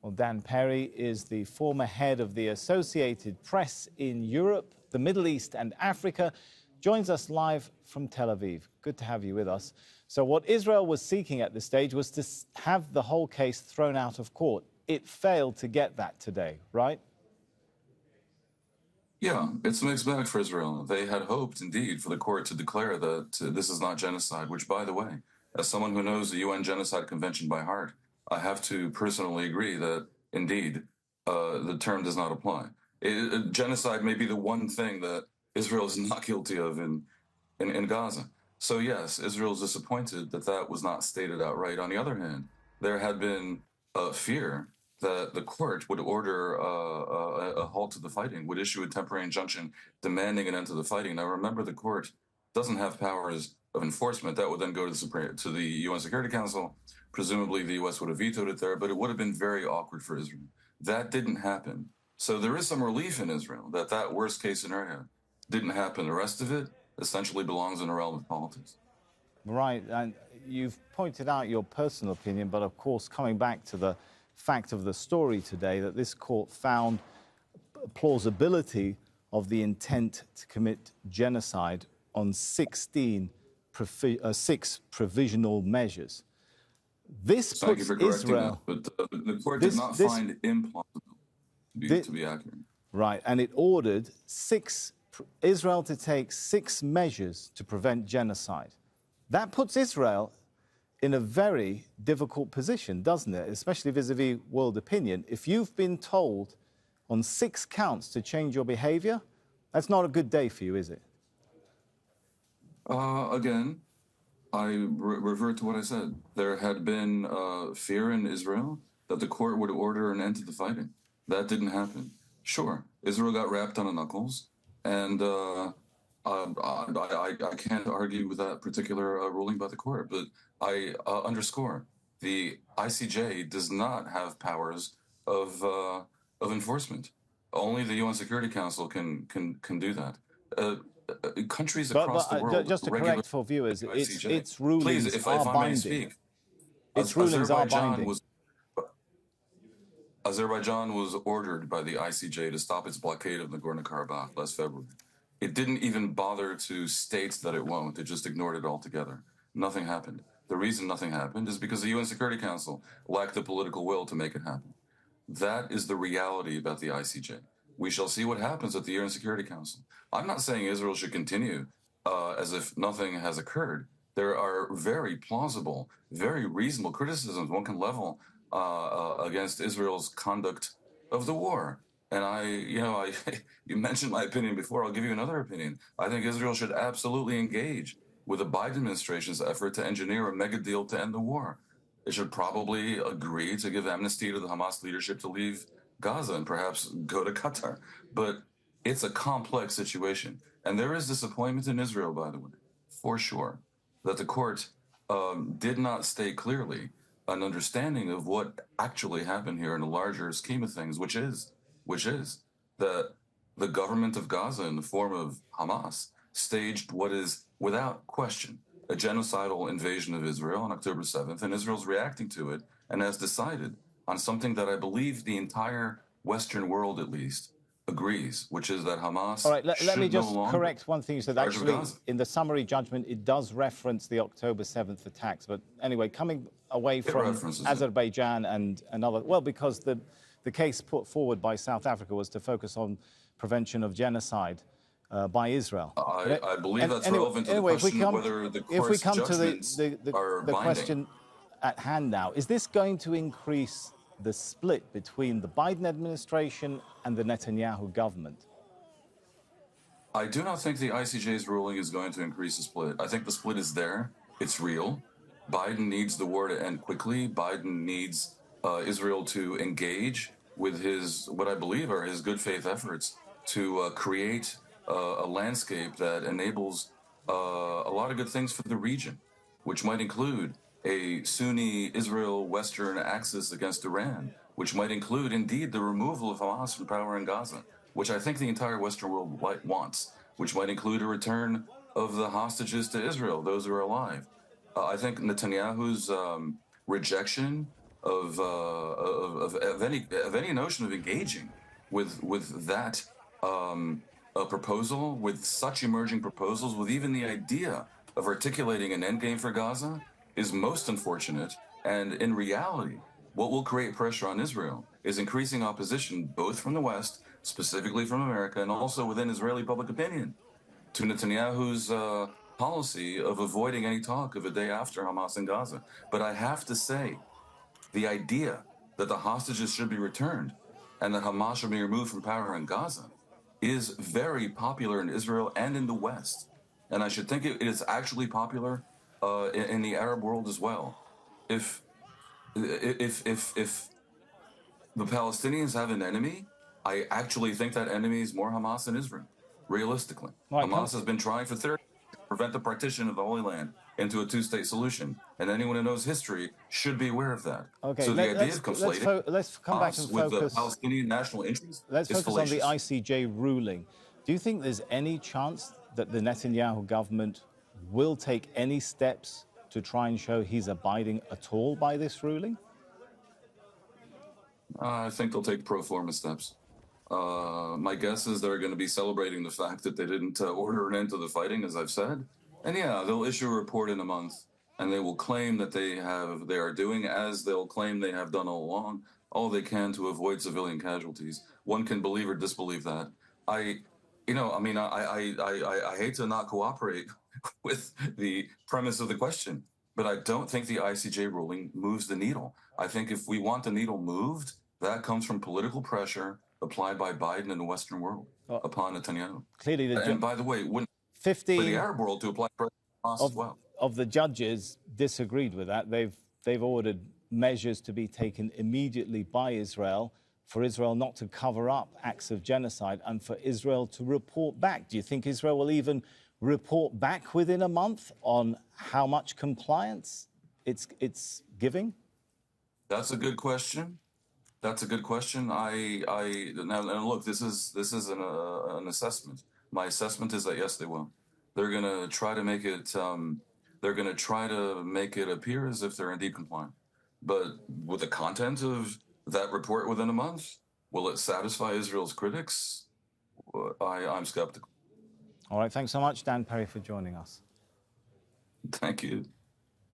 Well, Dan Perry is the former head of the Associated Press in Europe, the Middle East and Africa, joins us live from Tel Aviv. Good to have you with us. So what Israel was seeking at this stage was to have the whole case thrown out of court. It failed to get that today, right? Yeah, it's a mixed bag for Israel. They had hoped, indeed, for the court to declare that this is not genocide, which, by the way, as someone who knows the UN Genocide Convention by heart, I have to personally agree that, indeed, the term does not apply. Genocide may be the one thing that Israel is not guilty of in Gaza. So, yes, Israel is disappointed that that was not stated outright. On the other hand, there had been fear that the court would order a halt to the fighting, would issue a temporary injunction demanding an end to the fighting. Now, remember, the court doesn't have powers of enforcement. That would then go to the UN Security Council. Presumably, the U.S. would have vetoed it there, but it would have been very awkward for Israel. That didn't happen. So there is some relief in Israel that that worst-case scenario didn't happen. The rest of it essentially belongs in the realm of politics. Right, and you've pointed out your personal opinion, but of course, coming back to the fact of the story today, that this court found plausibility of the intent to commit genocide on 6 provisional measures. This Thank puts you for correcting Israel... that, but the court did not find implausible, to be accurate. Right, and it ordered Israel to take 6 measures to prevent genocide. That puts Israel in a very difficult position, doesn't it? Especially vis-a-vis world opinion. If you've been told on 6 counts to change your behavior, that's not a good day for you, is it? Again, I revert to what I said. There had been fear in Israel that the court would order an end to the fighting. That didn't happen. Sure, Israel got wrapped on the knuckles, and I can't argue with that particular ruling by the court, but I underscore the ICJ does not have powers of enforcement. Only the UN Security Council can do that. Countries across the world. Just to correct for viewers, its rulings Please, if are I binding. may speak. Its rulings are binding. Azerbaijan was ordered by the ICJ to stop its blockade of Nagorno-Karabakh last February. It didn't even bother to state that it won't. It just ignored it altogether. Nothing happened. The reason nothing happened is because the UN Security Council lacked the political will to make it happen. That is the reality about the ICJ. We shall see what happens at the UN Security Council. I'm not saying Israel should continue as if nothing has occurred. There are very plausible, very reasonable criticisms one can level against Israel's conduct of the war. And you mentioned my opinion before. I'll give you another opinion. I think Israel should absolutely engage with the Biden administration's effort to engineer a mega deal to end the war. It should probably agree to give amnesty to the Hamas leadership to leave Gaza and perhaps go to Qatar. But it's a complex situation. And there is disappointment in Israel, by the way, for sure, that the court did not state clearly an understanding of what actually happened here in a larger scheme of things, which is that the government of Gaza, in the form of Hamas, staged what is, without question, a genocidal invasion of Israel on October 7th, and Israel's reacting to it and has decided on something that I believe the entire Western world, at least, agrees, which is that Hamas. All right, let me just correct one thing you said. Actually, in the summary judgment, it does reference the October 7th attacks. But anyway, coming away from Azerbaijan and other, well, because the case put forward by South Africa was to focus on prevention of genocide by Israel. I believe that's relevant to the question of whether the court's judgments are binding. Question at hand now, is this going to increase the split between the Biden administration and the Netanyahu government? I do not think the ICJ's ruling is going to increase the split. I think the split is there. It's real. Biden needs the war to end quickly. Biden needs Israel to engage with what I believe are his good faith efforts to create a landscape that enables a lot of good things for the region, which might include a Sunni Israel Western axis against Iran, which might include, indeed, the removal of Hamas from power in Gaza, which I think the entire Western world wants, which might include a return of the hostages to Israel, those who are alive. I think Netanyahu's rejection of any notion of engaging with that a proposal, with such emerging proposals, with even the idea of articulating an endgame for Gaza, is most unfortunate. And in reality, what will create pressure on Israel is increasing opposition, both from the West, specifically from America, and also within Israeli public opinion, to Netanyahu's policy of avoiding any talk of a day after Hamas in Gaza. But I have to say, the idea that the hostages should be returned and that Hamas should be removed from power in Gaza is very popular in Israel and in the West. And I should think it is actually popular in the Arab world as well. If the Palestinians have an enemy, I actually think that enemy is more Hamas than Israel, realistically. Right, Hamas has been trying for 30 years to prevent the partition of the Holy Land into a two-state solution, and anyone who knows history should be aware of that. Okay, So the idea of conflating let's come back and with the focus. Palestinian national interest Let's is focus on the fallacious. ICJ ruling. Do you think there's any chance that the Netanyahu government will take any steps to try and show he's abiding at all by this ruling? I think they'll take pro forma steps. My guess is they're going to be celebrating the fact that they didn't order an end to the fighting, as I've said. And yeah, they'll issue a report in a month, and they will claim that they are doing, as they'll claim they have done all along, all they can to avoid civilian casualties. One can believe or disbelieve that. I hate to not cooperate with the premise of the question, but I don't think the ICJ ruling moves the needle. I think if we want the needle moved, that comes from political pressure applied by Biden and the Western world upon Netanyahu. Clearly, And by the way, it wouldn't for 15 the Arab world to apply pressure on us as well. of the judges disagreed with that. They've ordered measures to be taken immediately by Israel for Israel not to cover up acts of genocide and for Israel to report back. Do you think Israel will even report back within a month on how much compliance it's giving? That's a good question. That's a good question. Now look, this is an assessment. My assessment is that yes, they will. They're going to try to make it. They're going to try to make it appear as if they're indeed compliant. But with the content of that report within a month, will it satisfy Israel's critics? I'm skeptical. All right. Thanks so much, Dan Perry, for joining us. Thank you.